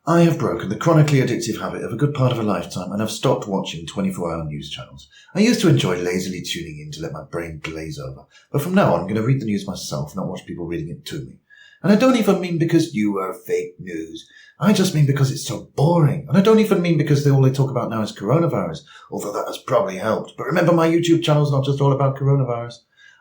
I have broken the chronically addictive habit of a good part of a lifetime and have stopped watching 24-hour news channels. I used to enjoy lazily tuning in to let my brain glaze over, but from now on I'm going to read the news myself, not watch people reading it to me. And I don't even mean because you are fake news. I just mean because it's so boring. And I don't even mean because all they talk about now is coronavirus, although that has probably helped. But remember, my YouTube channel is not just all about coronavirus.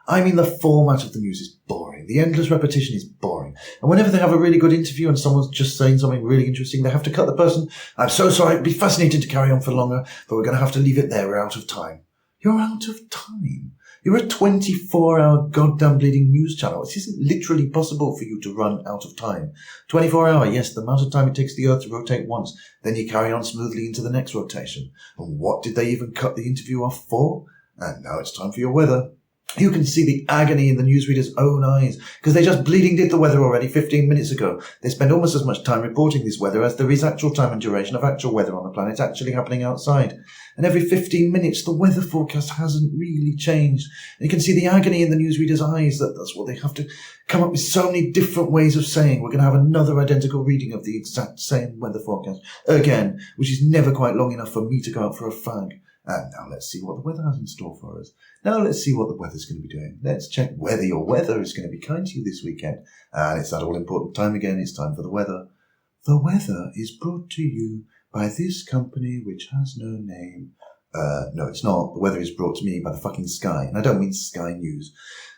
I mean, the format of the news is boring. The endless repetition is boring. And whenever they have a really good interview and someone's just saying something really interesting, they have to cut the person. I'm so sorry. It'd be fascinating to carry on for longer, but we're going to have to leave it there. We're out of time. You're out of time. You're a 24-hour goddamn bleeding news channel. It isn't literally possible for you to run out of time. 24-hour, yes, the amount of time it takes the Earth to rotate once. Then you carry on smoothly into the next rotation. And what did they even cut the interview off for? And now it's time for your weather. You can see the agony in the newsreader's own eyes, because they just bleeding did the weather already 15 minutes ago. They spend almost as much time reporting this weather as there is actual time and duration of actual weather on the planet actually happening outside. And every 15 minutes, the weather forecast hasn't really changed. And you can see the agony in the newsreader's eyes. That's what they have to come up with so many different ways of saying. We're going to have another identical reading of the exact same weather forecast again, which is never quite long enough for me to go out for a fag. And now let's see what the weather has in store for us. Now let's see what the weather's going to be doing. Let's check whether your weather is going to be kind to you this weekend. And it's that all-important time again. It's time for the weather. The weather is brought to you by this company which has no name. No, it's not. The weather is brought to me by the fucking Sky. And I don't mean Sky News.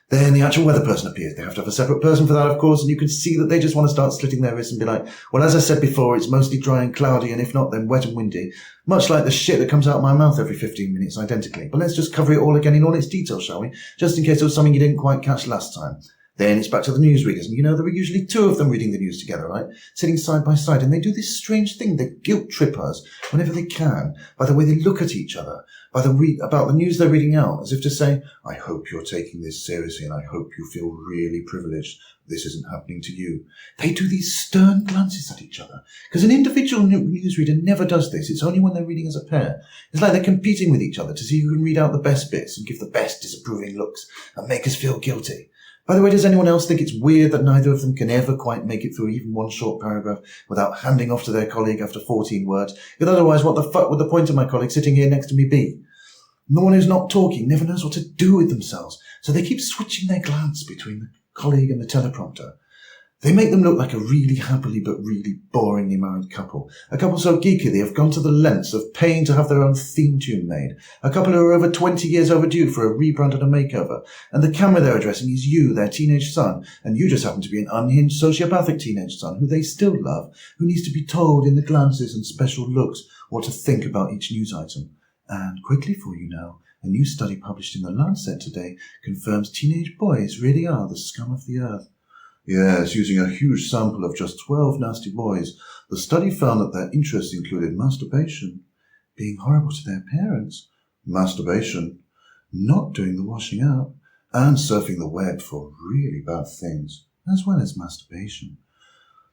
Then the actual weather person appears. They have to have a separate person for that, of course, and you can see that they just want to start slitting their wrists and be like, well, as I said before, it's mostly dry and cloudy, and if not, then wet and windy. Much like the shit that comes out of my mouth every 15 minutes, identically. But let's just cover it all again in all its detail, shall we? Just in case there was something you didn't quite catch last time. Then it's back to the newsreaders, and there were usually two of them reading the news together, right? Sitting side by side, and they do this strange thing. They guilt trip us whenever they can by the way they look at each other, about the news they're reading out, as if to say, I hope you're taking this seriously, and I hope you feel really privileged this isn't happening to you. They do these stern glances at each other, because an individual newsreader never does this. It's only when they're reading as a pair. It's like they're competing with each other to see who can read out the best bits and give the best disapproving looks and make us feel guilty. By the way, does anyone else think it's weird that neither of them can ever quite make it through even one short paragraph without handing off to their colleague after 14 words? Because otherwise, what the fuck would the point of my colleague sitting here next to me be? The one who's not talking never knows what to do with themselves, so they keep switching their glance between the colleague and the teleprompter. They make them look like a really happily but really boringly married couple. A couple so geeky they have gone to the lengths of paying to have their own theme tune made. A couple who are over 20 years overdue for a rebrand and a makeover. And the camera they're addressing is you, their teenage son. And you just happen to be an unhinged sociopathic teenage son who they still love, who needs to be told in the glances and special looks what to think about each news item. And quickly for you now, a new study published in The Lancet today confirms teenage boys really are the scum of the earth. Yes, using a huge sample of just 12 nasty boys, the study found that their interests included masturbation, being horrible to their parents, masturbation, not doing the washing up, and surfing the web for really bad things, as well as masturbation.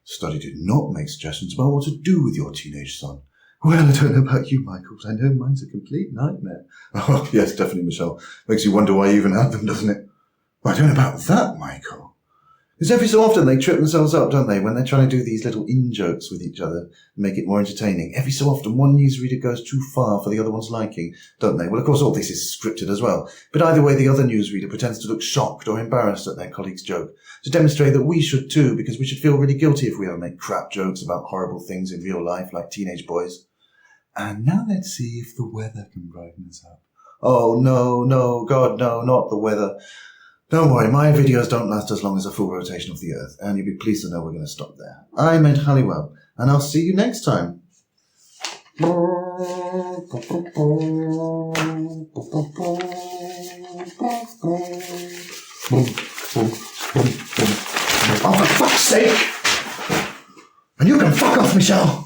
The study did not make suggestions about what to do with your teenage son. Well, I don't know about you, Michael, but I know mine's a complete nightmare. Oh, yes, definitely, Michelle. Makes you wonder why you even have them, doesn't it? Well, I don't know about that, Michael. Because every so often they trip themselves up, don't they, when they're trying to do these little in-jokes with each other and make it more entertaining. Every so often one newsreader goes too far for the other one's liking, don't they? Well, of course, all this is scripted as well. But either way, the other newsreader pretends to look shocked or embarrassed at their colleague's joke, to demonstrate that we should too, because we should feel really guilty if we ever make crap jokes about horrible things in real life, like teenage boys. And now let's see if the weather can brighten us up. Oh, no, God, no, not the weather. Don't worry, my videos don't last as long as a full rotation of the Earth, and you'll be pleased to know we're going to stop there. I'm Ed Halliwell, and I'll see you next time. Oh, for fuck's sake! And you can fuck off, Michelle!